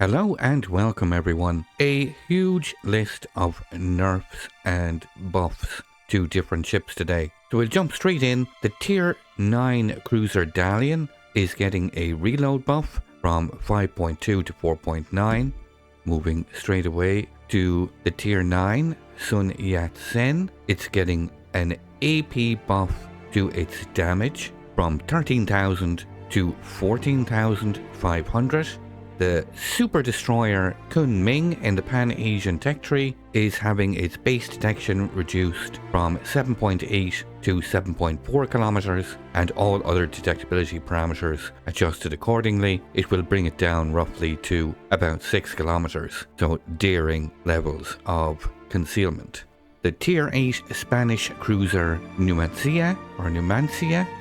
Hello and welcome everyone. A huge list of nerfs and buffs to different ships today. So we'll jump straight in. The tier 9 cruiser Dalian is getting a reload buff from 5.2 to 4.9. Moving straight away to the tier 9 Sun Yat-sen. It's getting an AP buff to its damage from 13,000 to 14,500. The Super Destroyer Kunming in the Pan-Asian Tech Tree is having its base detection reduced from 7.8 to 7.4 kilometers and all other detectability parameters adjusted accordingly. It will bring it down roughly to about 6 kilometers, so daring levels of concealment. The Tier 8 Spanish cruiser Numancia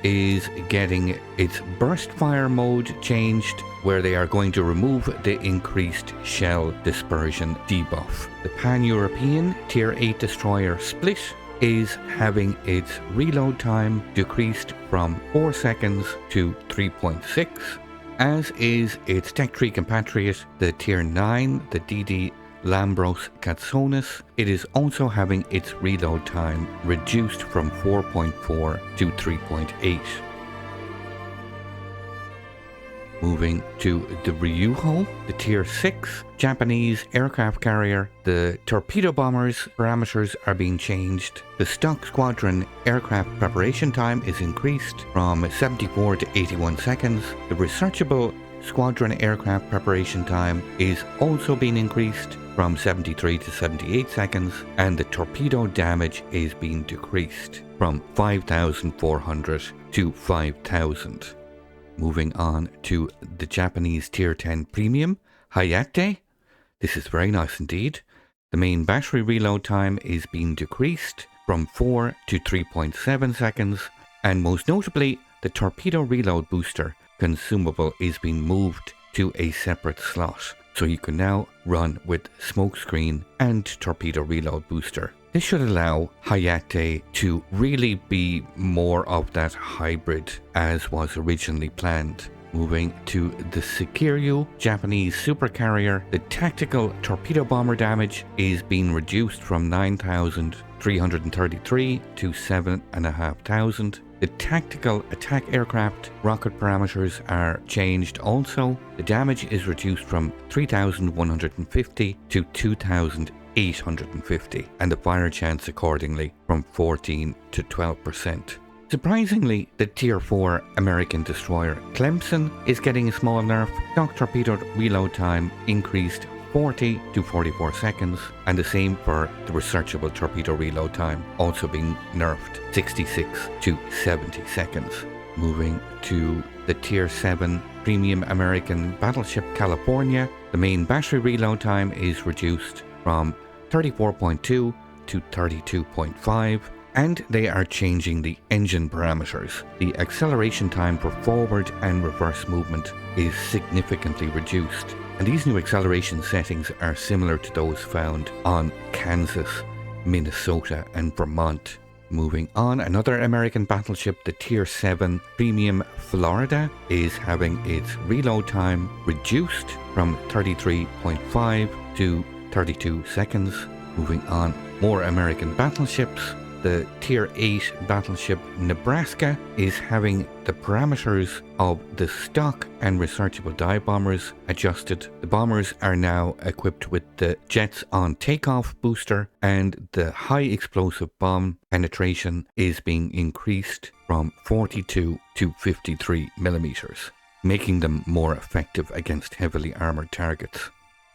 is getting its burst fire mode changed, where they are going to remove the increased shell dispersion debuff. The Pan-European Tier 8 destroyer Split is having its reload time decreased from 4 seconds to 3.6, as is its Tech Tree compatriot, the Tier 9, the DD Lambros Katsonis. It is also having its reload time reduced from 4.4 to 3.8. Moving to the Ryuho, the Tier 6 Japanese aircraft carrier. The torpedo bombers parameters are being changed. The stock squadron aircraft preparation time is increased from 74 to 81 seconds. The researchable squadron aircraft preparation time is also being increased from 73 to 78 seconds, and the torpedo damage is being decreased from 5,400 to 5,000. Moving on to the Japanese Tier 10 Premium Hayate. This is very nice indeed. The main battery reload time is being decreased from 4 to 3.7 seconds, and most notably, the torpedo reload booster consumable is being moved to a separate slot, so you can now run with smokescreen and torpedo reload booster. This should allow Hayate to really be more of that hybrid as was originally planned. Moving to the Sekiryu Japanese supercarrier, the tactical torpedo bomber damage is being reduced from 9,333 to 7,500. The tactical attack aircraft rocket parameters are changed also. The damage is reduced from 3,150 to 2,850, and the fire chance accordingly from 14 to 12%. Surprisingly, the Tier 4 American destroyer Clemson is getting a small nerf. Stock torpedo reload time increased 40 to 44 seconds, and the same for the researchable torpedo reload time, also being nerfed 66 to 70 seconds. Moving to the Tier 7 Premium American Battleship California, the main battery reload time is reduced from 34.2 to 32.5, and they are changing the engine parameters. The acceleration time for forward and reverse movement is significantly reduced, and these new acceleration settings are similar to those found on Kansas, Minnesota and Vermont. Moving on, another American battleship, the Tier 7 Premium Florida, is having its reload time reduced from 33.5 to 32 seconds. Moving on, more American battleships. The Tier 8 battleship Nebraska is having the parameters of the stock and researchable dive bombers adjusted. The bombers are now equipped with the jets on takeoff booster, and the high explosive bomb penetration is being increased from 42 to 53 millimeters, making them more effective against heavily armored targets.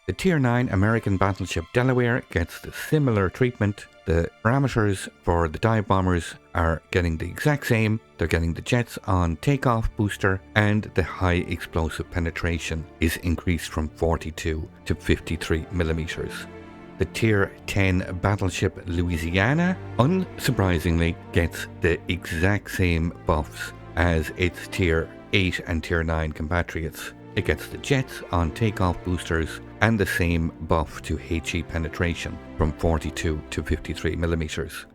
The Tier 9 American battleship Delaware gets the similar treatment. The parameters for the dive bombers are getting the exact same. They're getting the jets on takeoff booster, and the high explosive penetration is increased from 42 to 53 millimeters. The Tier 10 battleship Louisiana, unsurprisingly, gets the exact same buffs as its Tier 8 and Tier 9 compatriots. It gets the jets on takeoff boosters and the same buff to HE penetration from 42 to 53 millimeters.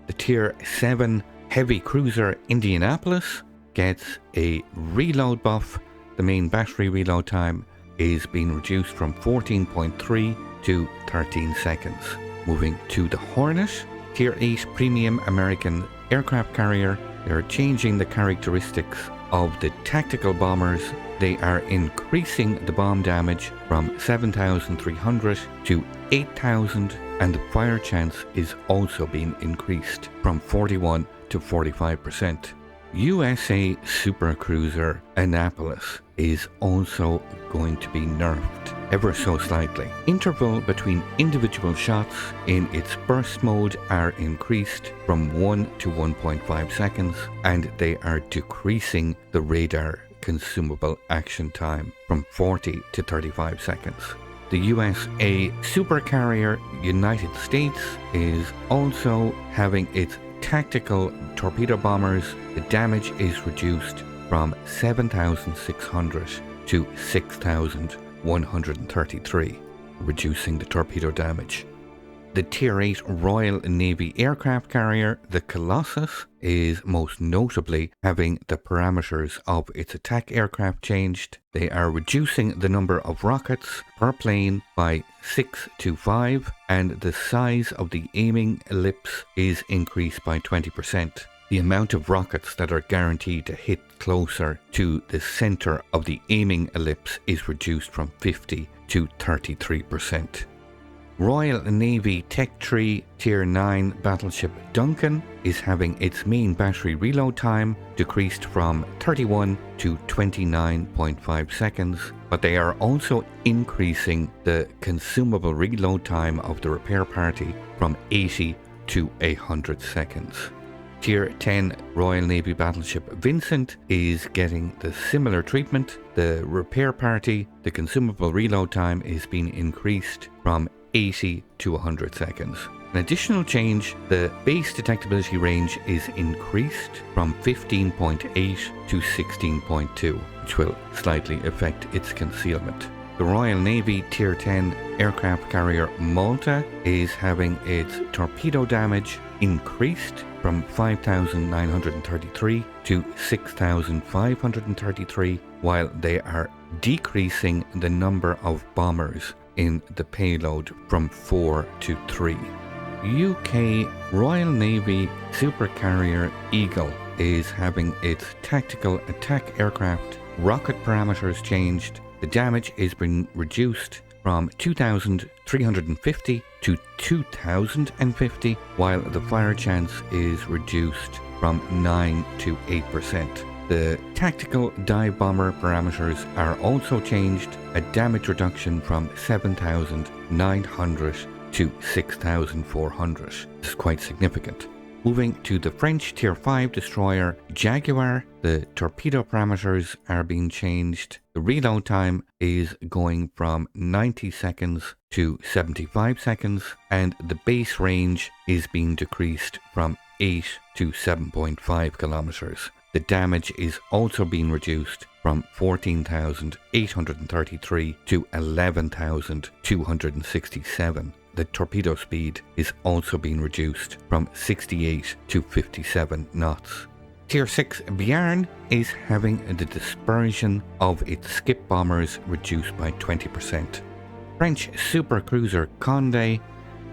The Tier 7 heavy cruiser Indianapolis gets a reload buff. The main battery reload time is being reduced from 14.3 to 13 seconds. Moving to the Hornet, Tier 8 premium American aircraft carrier, they are changing the characteristics of the tactical bombers. They are increasing the bomb damage from 7,300 to 8,000, and the fire chance is also being increased from 41 to 45%. USA Supercruiser Annapolis is also going to be nerfed ever so slightly. Interval between individual shots in its burst mode are increased from 1 to 1.5 seconds, and they are decreasing the radar consumable action time from 40 to 35 seconds. The USA Supercarrier United States is also having its tactical torpedo bombers. The damage is reduced from 7,600 to 6,133, reducing the torpedo damage. The Tier 8 Royal Navy aircraft carrier, the Colossus, is most notably having the parameters of its attack aircraft changed. They are reducing the number of rockets per plane by 6 to 5, and the size of the aiming ellipse is increased by 20%. The amount of rockets that are guaranteed to hit closer to the center of the aiming ellipse is reduced from 50 to 33%. Royal Navy Tech 3 Tier 9 battleship Duncan is having its main battery reload time decreased from 31 to 29.5 seconds, but they are also increasing the consumable reload time of the repair party from 80 to 100 seconds. Tier 10 Royal Navy battleship Vincent is getting the similar treatment. The repair party, the consumable reload time is being increased from 80 to 100 seconds. An additional change, the base detectability range is increased from 15.8 to 16.2, which will slightly affect its concealment. The Royal Navy Tier 10 aircraft carrier Malta is having its torpedo damage increased from 5,933 to 6,533, while they are decreasing the number of bombers in the payload from 4 to 3. UK Royal Navy supercarrier Eagle is having its tactical attack aircraft rocket parameters changed. The damage is being reduced from 2,350 to 2,050, while the fire chance is reduced from 9 to 8%. The tactical dive bomber parameters are also changed, a damage reduction from 7,900 to 6,400. This is quite significant. Moving to the French Tier 5 destroyer Jaguar, the torpedo parameters are being changed. The reload time is going from 90 seconds to 75 seconds, and the base range is being decreased from 8 to 7.5 kilometers. The damage is also being reduced from 14,833 to 11,267. The torpedo speed is also being reduced from 68 to 57 knots. Tier 6 Bjarne is having the dispersion of its skip bombers reduced by 20%. French supercruiser Condé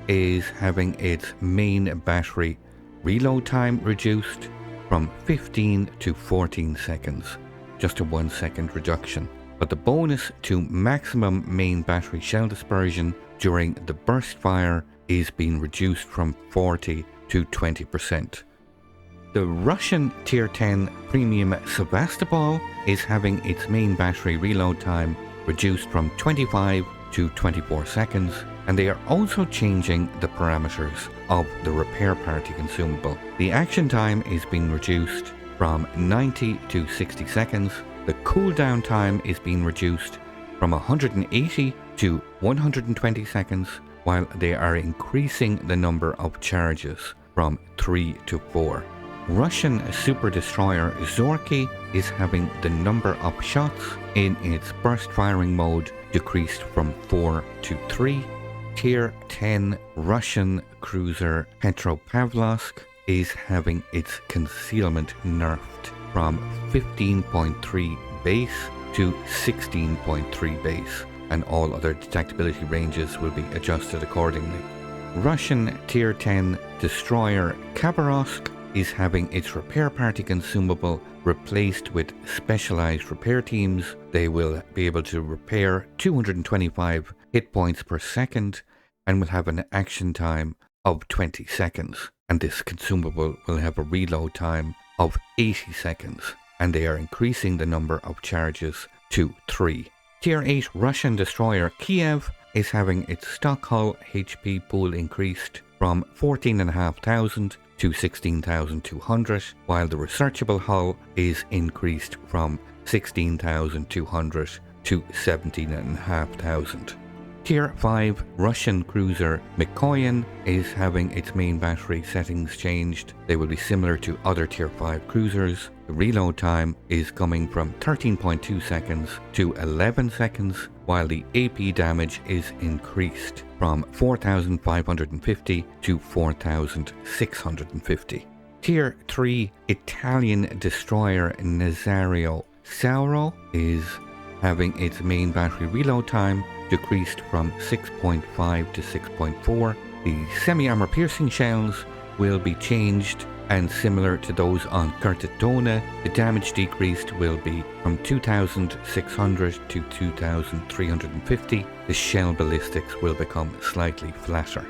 is having its main battery reload time reduced from 15 to 14 seconds, just a 1 second reduction. But the bonus to maximum main battery shell dispersion during the burst fire is being reduced from 40 to 20%. The Russian Tier 10 Premium Sevastopol is having its main battery reload time reduced from 25 to 24 seconds, and they are also changing the parameters of the repair party consumable. The action time is being reduced from 90 to 60 seconds. The cooldown time is being reduced from 180 to 120 seconds, while they are increasing the number of charges from 3 to 4. Russian super destroyer Zorky is having the number of shots in its burst firing mode decreased from 4 to 3. Tier 10 Russian cruiser Petropavlovsk is having its concealment nerfed from 15.3 base to 16.3 base, and all other detectability ranges will be adjusted accordingly. Russian Tier 10 destroyer Khabarovsk is having its repair party consumable replaced with specialized repair teams. They will be able to repair 225 hit points per second and will have an action time of 20 seconds. And this consumable will have a reload time of 80 seconds. And they are increasing the number of charges to 3. Tier 8 Russian destroyer Kiev is having its stock hull HP pool increased from 14,500 to 16,200, while the researchable hull is increased from 16,200 to 17,500. Tier 5 Russian cruiser Mikoyan is having its main battery settings changed. They will be similar to other Tier 5 cruisers. The reload time is coming from 13.2 seconds to 11 seconds, while the AP damage is increased from 4,550 to 4,650. Tier 3 Italian destroyer Nazario Sauro is having its main battery reload time decreased from 6.5 to 6.4. The semi-armor piercing shells will be changed, and similar to those on Carlito, the damage decreased will be from 2,600 to 2,350. The shell ballistics will become slightly flatter.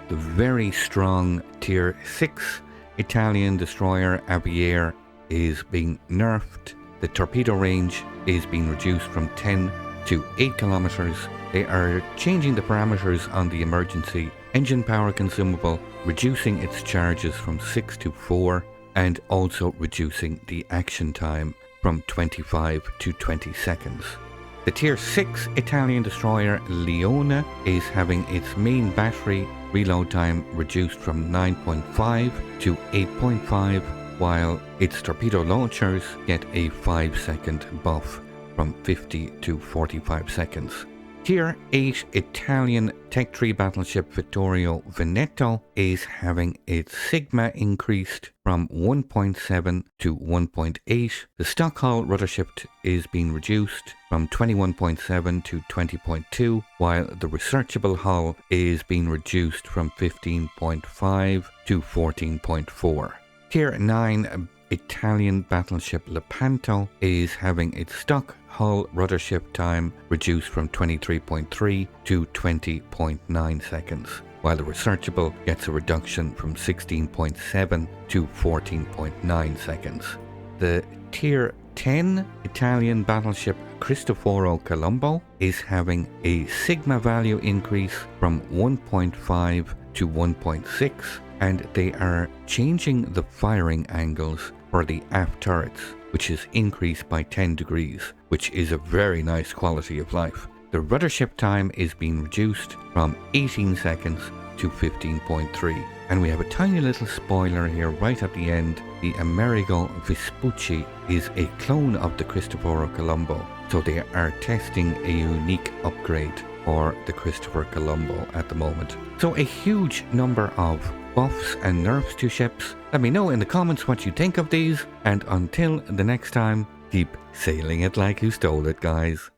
The very strong Tier 6 Italian destroyer Aviaire is being nerfed. The torpedo range is being reduced from 10 to 8 kilometers. They are changing the parameters on the emergency engine power consumable, reducing its charges from 6 to 4, and also reducing the action time from 25 to 20 seconds. The Tier 6 Italian destroyer Leona is having its main battery reload time reduced from 9.5 to 8.5, while its torpedo launchers get a 5-second buff from 50 to 45 seconds. Tier 8 Italian Tech 3 battleship Vittorio Veneto is having its Sigma increased from 1.7 to 1.8. The stock hull rudder shift is being reduced from 21.7 to 20.2, while the researchable hull is being reduced from 15.5 to 14.4. Tier 9 Italian battleship Lepanto is having its stock hull rudder shift time reduced from 23.3 to 20.9 seconds, while the researchable gets a reduction from 16.7 to 14.9 seconds. The Tier 10 Italian battleship Cristoforo Colombo is having a Sigma value increase from 1.5 to 1.6, and they are changing the firing angles for the aft turrets, which is increased by 10 degrees, which is a very nice quality of life. The rudder shift time is being reduced from 18 seconds to 15.3. And we have a tiny little spoiler here right at the end. The Amerigo Vespucci is a clone of the Cristoforo Colombo, so they are testing a unique upgrade for the Cristoforo Colombo at the moment. So a huge number of buffs and nerfs to ships. Let me know in the comments what you think of these, and until the next time, keep sailing it like you stole it, guys.